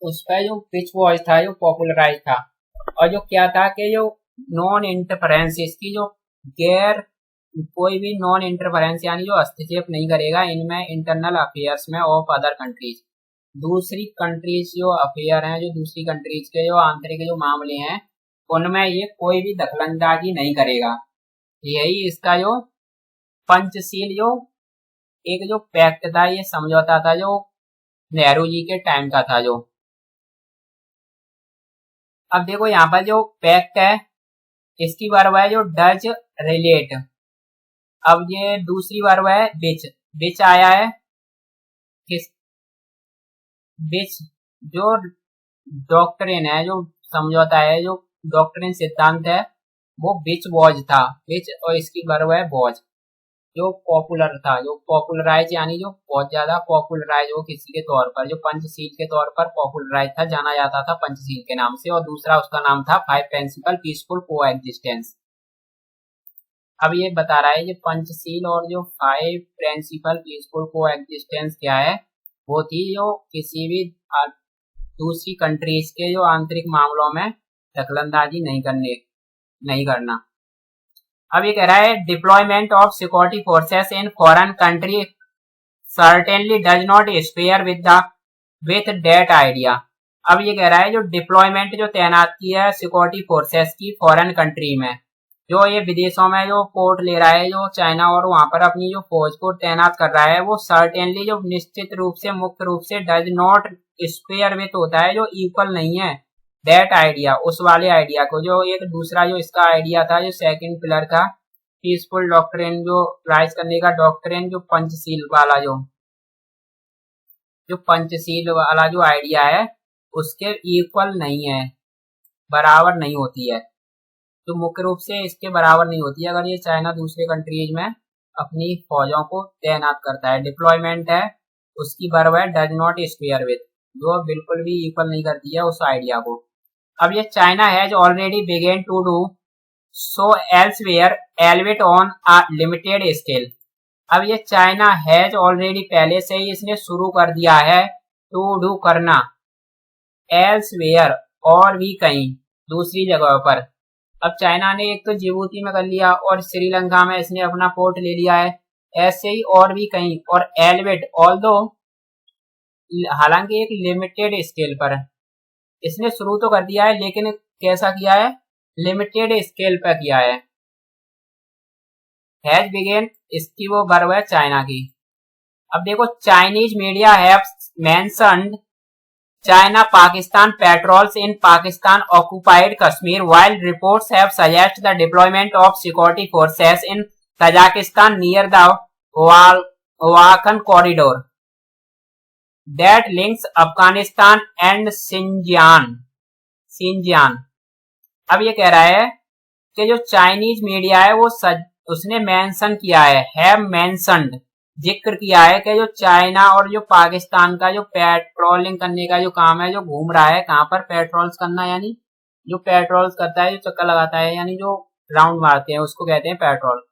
उस पर जो पिच वॉइस था, जो पॉपुलराइज था। और जो क्या था कि जो नॉन इंटरफेरेंस, इसकी जो कोई भी नॉन इंटरफेरेंस यानी जो हस्तक्षेप नहीं करेगा इनमें, इंटरनल अफेयर्स में ऑफ अदर कंट्रीज, दूसरी कंट्रीज जो अफेयर हैं, जो दूसरी कंट्रीज के जो आंतरिक जो मामले हैं उनमें ये कोई भी दखलंदाजी नहीं करेगा। यही इसका जो पंचशील जो एक जो पैक्ट था, ये समझौता था जो नेहरू जी के टाइम का था। जो अब देखो यहाँ पर जो पैक्ट है इसकी वर्ब है जो डज रिलेट, अब ये दूसरी वर्ब है विच आया है, किस विच, जो डॉक्ट्रिन है, जो समझौता है, जो डॉक्ट्रिन सिद्धांत है, वो विच वॉज था, विच, और इसकी वर्ब है वॉज, जो पॉपुलर था, जो पॉपुलराइज यानी जो बहुत ज्यादा पॉपुलराइज हो किसी के तौर पर, जो पंचशील के तौर पर पॉपुलराइज था, जाना जाता था पंचशील के नाम से, और दूसरा उसका नाम था फाइव प्रिंसिपल पीसफुल कोएग्जिस्टेंस। अब ये बता रहा है ये पंचशील और जो फाइव प्रिंसिपल पीसफुल कोएग्जिस्टेंस क्या है, वो थी जो किसी भी दूसरी कंट्रीज के जो आंतरिक मामलों में दखलंदाजी नहीं करना। अब ये कह रहा है deployment of security forces in foreign country certainly does not spare with that idea. अब ये कह रहा है जो डिप्लॉयमेंट जो तैनाती है सिक्योरिटी फोर्सेस की फॉरेन कंट्री में, जो ये विदेशों में जो पोर्ट ले रहा है जो चाइना और वहां पर अपनी जो फौज को तैनात कर रहा है, वो सर्टेनली जो निश्चित रूप से मुक्त रूप से डज नॉट स्पेयर विथ होता है जो इक्वल नहीं है दैट आइडिया, उस वाले आइडिया को। जो एक दूसरा जो इसका आइडिया था जो सेकंड पिलर का पीसफुल डॉक्ट्रिन जो राइज करने का डॉक्ट्रिन जो पंचशील वाला जो पंचशील वाला जो आइडिया है उसके इक्वल नहीं है, बराबर नहीं होती है, तो मुख्य रूप से इसके बराबर नहीं होती है अगर ये चाइना दूसरे कंट्रीज में अपनी फौजों को तैनात करता है। डिप्लॉयमेंट है उसकी बराबर है डज नॉट स्पेयर विथ, जो बिल्कुल भी इक्वल नहीं करती है उस आइडिया को। अब ये China has already began to do so elsewhere albeit on a limited scale. अब ये चाइना हैज ऑलरेडी पहले से ही इसने शुरू कर दिया है टू डू करना, एल्सवेयर और भी कहीं दूसरी जगहों पर। अब चाइना ने एक तो जिबूती में कर लिया और श्रीलंका में इसने अपना पोर्ट ले लिया है, ऐसे ही और भी कहीं। और एल्बिट ऑल्दो हालांकि एक लिमिटेड स्केल पर इसने शुरू तो कर दिया है, लेकिन कैसा किया है, लिमिटेड स्केल पर किया है। हैज बिगेन इसकी वो वर्ब है चाइना की। अब देखो Chinese media have mentioned China Pakistan patrols in Pakistan occupied Kashmir while reports have suggested the deployment of security forces in Tajikistan near the Wakhan corridor that links Afghanistan and Xinjiang। अब ये कह रहा है कि जो चाइनीज मीडिया है वो उसने मेंशन किया है मेंशन्ड जिक्र किया है कि जो चाइना और जो पाकिस्तान का जो पेट्रोलिंग करने का जो काम है जो घूम रहा है, कहाँ पर पेट्रोल्स करना, यानी जो पेट्रोल्स करता है जो चक्कर लगाता है यानी जो राउंड मारते हैं उसको कहते हैं पेट्रोल।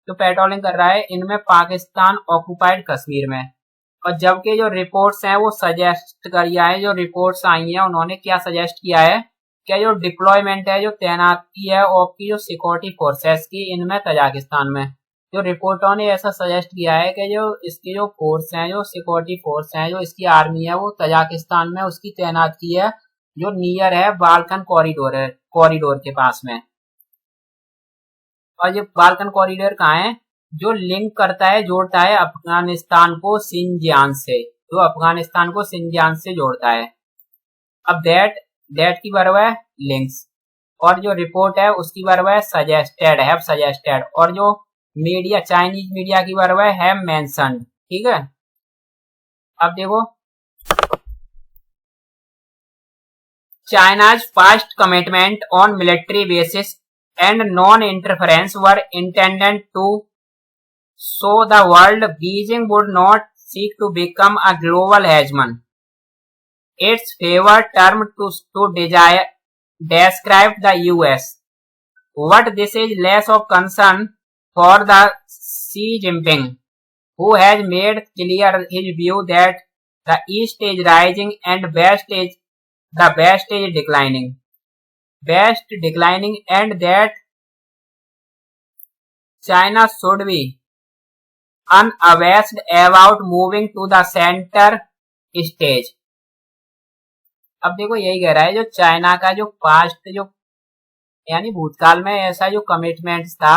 तो पेट्रोलिंग कर रहा है इनमें पाकिस्तान ऑक्युपाइड कश्मीर में। और जबकि जो रिपोर्ट्स हैं वो सजेस्ट किया है, जो रिपोर्ट्स आई हैं उन्होंने क्या सजेस्ट किया है कि जो डिप्लॉयमेंट है जो तैनाती है आपकी जो सिक्योरिटी फोर्सेस की इनमें तजाकिस्तान में, जो रिपोर्टों ने ऐसा सजेस्ट किया है कि जो इसकी जो फोर्स हैं जो सिक्योरिटी फोर्स हैं जो इसकी आर्मी है वो तजाकिस्तान में उसकी तैनाती है जो नियर है बाल्कन कॉरिडोर के पास में। और ये बाल्कन कॉरिडोर कहाँ है, जो लिंक करता है जोड़ता है अफगानिस्तान को सिंजियान से, जो अफगानिस्तान को सिंजियान से जोड़ता है। अब दैट की वर्ब है लिंक्स, और जो रिपोर्ट है उसकी वर्ब है सजेस्टेड, हैव सजेस्टेड, और जो मीडिया चाइनीज मीडिया की वर्ब है हैव मेंशन्ड। ठीक है, अब देखो China's past commitment on military bases and non interference were intended to show the world Beijing would not seek to become a global hegemon. Its favorite term to describe the US. What this is less of concern for the Xi Jinping, who has made clear his view that the East is rising and the West is declining. And that China should be unabashed about moving to the center stage. अब देखो यही कह रहा है जो China का जो past जो यानी भूतकाल में ऐसा जो कमिटमेंट था,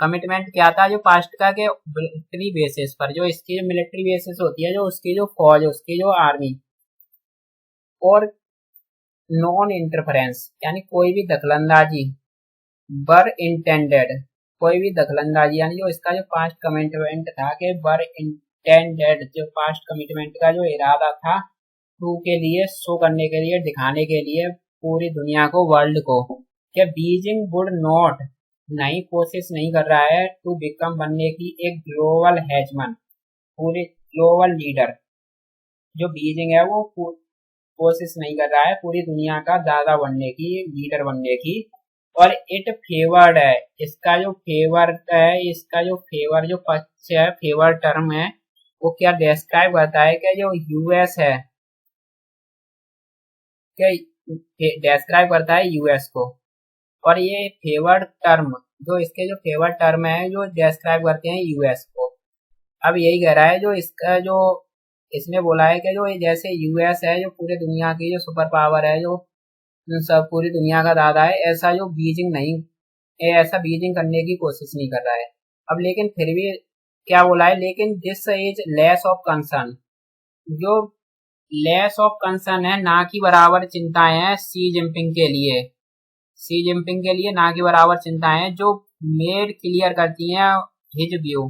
कमिटमेंट क्या था जो पास्ट का के मिलिट्री बेसिस पर, जो इसकी जो मिलिट्री बेसिस होती है जो उसकी जो फौज उसकी जो आर्मी, और नॉन इंटरफेरेंस यानी कोई भी दखलंदाजी, बर इंटेंडेड कोई भी दखलंदाजी, यानी जो इसका जो पास्ट कमिटमेंट था कि बर इंटेंडेड जो पास्ट कमिटमेंट का जो इरादा था टू के लिए शो करने के लिए दिखाने के लिए पूरी दुनिया को वर्ल्ड को कि बीजिंग वुड नॉट नहीं कोशिश नहीं कर रहा है टू बिकम बनने की एक ग्लोबल हेजमन, पूरे ग्लोबल लीडर, जो बीजिंग है वो कोशिश नहीं कर रहा है पूरी दुनिया का दादा बनने की, लीडर बनने की। और इट फेवर्ड है, इसका जो फेवर है, इसका जो फेवर जो पक्ष है, फेवर टर्म है, वो क्या डिस्क्राइब करता है कि जो यूएस है, कि डिस्क्राइब करता है यूएस को। और ये फेवर्ड टर्म, जो इसके जो फेवर्ड टर्म है जो डिस्क्राइब करते हैं यूएस को। अब यही कह रहा है जो इसका जो इसने बोला है कि जो जैसे यूएस है जो पूरे दुनिया की जो सुपर पावर है, जो सब पूरी दुनिया का दादा है, ऐसा जो बीजिंग नहीं, ऐसा बीजिंग करने की कोशिश नहीं कर रहा है। अब लेकिन फिर भी क्या बोला है, लेकिन this is less of concern, जो लेस ऑफ कंसर्न है, ना की बराबर चिंताएं हैं सी जिनपिंग के लिए, सी जिनपिंग के लिए ना की बराबर चिंताएं हैं, जो मेड क्लियर करती हैं हिज व्यू,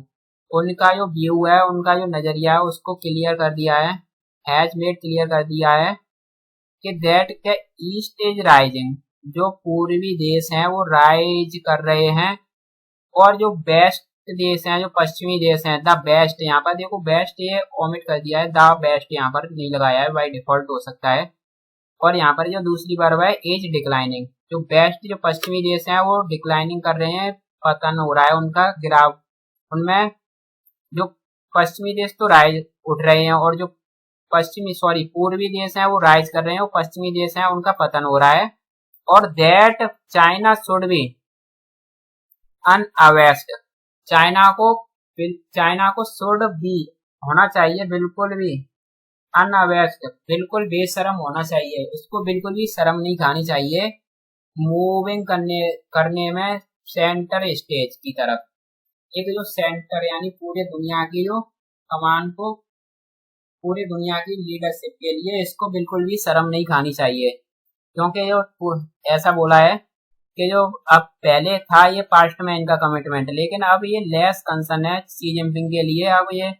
उनका जो व्यू है, उनका जो नजरिया है उसको क्लियर कर दिया है, हैज मेड क्लियर कर दिया है कि दैट के ईस्ट इज राइजिंग, जो पूर्वी देश हैं वो राइज कर रहे हैं, और जो बेस्ट देश हैं, जो पश्चिमी देश हैं, द बेस्ट, यहाँ पर देखो बेस्ट ये ओमिट कर दिया है, द बेस्ट यहाँ पर नहीं लगाया है, बाय डिफॉल्ट हो सकता है। और यहाँ पर जो दूसरी वर्ब है एज डिक्लाइनिंग, जो बेस्ट जो पश्चिमी देश हैं वो डिक्लाइनिंग कर रहे हैं, पतन हो रहा है उनका, गिराव, उनमें जो पश्चिमी देश तो राइज उठ रहे हैं, और जो पूर्वी देश हैं वो राइज कर रहे हैं, और पश्चिमी देश हैं उनका पतन हो रहा है। और दैट चाइना शुड बी अनअवेस्ट, चाइना को शुड बी होना चाहिए, बिल्कुल भी अनअवेस्ट, बिल्कुल बेशरम होना चाहिए, इसको बिल्कुल भी शर्म नहीं खानी चाहिए मूविंग करने में सेंटर स्टेज की तरफ, एक जो सेंटर यानी पूरे दुनिया की जो कमान को, पूरी दुनिया की लीडरशिप के लिए इसको बिल्कुल भी शर्म नहीं खानी चाहिए, क्योंकि जो ऐसा बोला है कि जो अब पहले था ये पास्ट में इनका कमिटमेंट, लेकिन अब ये लेस कंसर्न है सी जिनपिंग के लिए, अब ये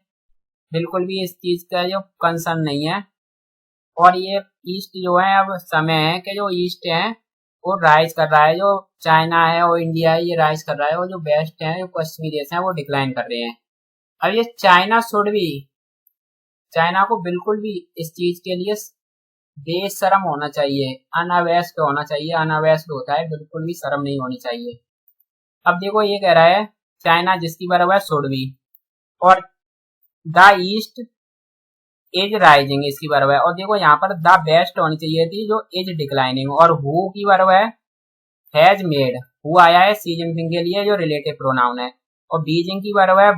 बिल्कुल भी इस चीज का जो कंसर्न नहीं है। और ये ईस्ट जो है, अब समय है कि जो ईस्ट है वो राइज कर रहा है, जो चाइना है और इंडिया है ये राइज कर रहा है, और जो बेस्ट है जो पश्चिमी देश है वो डिक्लाइन कर रहे हैं। अब ये चाइना शुड भी, चाइना को बिल्कुल भी इस चीज के लिए बेशरम होना चाहिए, अनअवेस्ट होना चाहिए, अनअवेस्ट होता है, बिल्कुल भी शर्म नहीं होनी चाहिए। अब देखो ये कह रहा है चाइना जिसकी बराबर है शुड भी, और द ईस्ट एज राइजिंग इसकी बराबर है, और देखो यहाँ पर द बेस्ट होनी चाहिए थी जो एज डिक्लाइनिंग, और हु की बराबर है हैज मेड, हु आया है सी जिनपिंग के लिए जो रिलेटिव प्रोनाउन है, और बीजिंग की बराबर है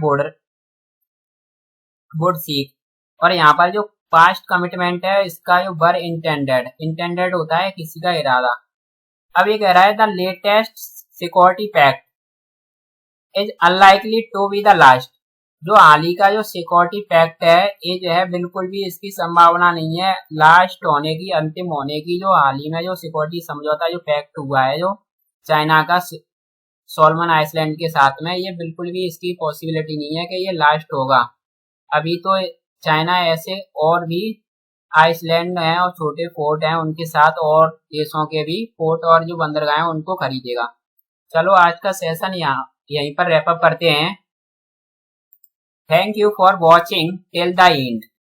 वुड सीक, और यहाँ पर जो पास्ट कमिटमेंट है इसका जो वर इंटेंडेड, इंटेंडेड होता है किसी का इरादा। अब ये कह रहा है the latest security pact is unlikely to be the last, जो हाल ही का जो सिक्योरिटी पैक्ट है ये जो है बिल्कुल भी इसकी संभावना नहीं है लास्ट होने की, अंतिम होने की, जो हाल ही में जो सिक्योरिटी समझौता जो पैक्ट हुआ है जो चाइना का सोलमन आइसलैंड के साथ में, ये बिल्कुल भी इसकी पॉसिबिलिटी नहीं है कि ये लास्ट होगा। अभी तो चाइना ऐसे और भी आइसलैंड हैं और छोटे पोर्ट हैं उनके साथ, और देशों के भी पोर्ट और जो बंदरगाह हैं उनको खरीदेगा। चलो आज का सेशन यहाँ यहीं पर रैप अप करते हैं। Thank you for watching till the end.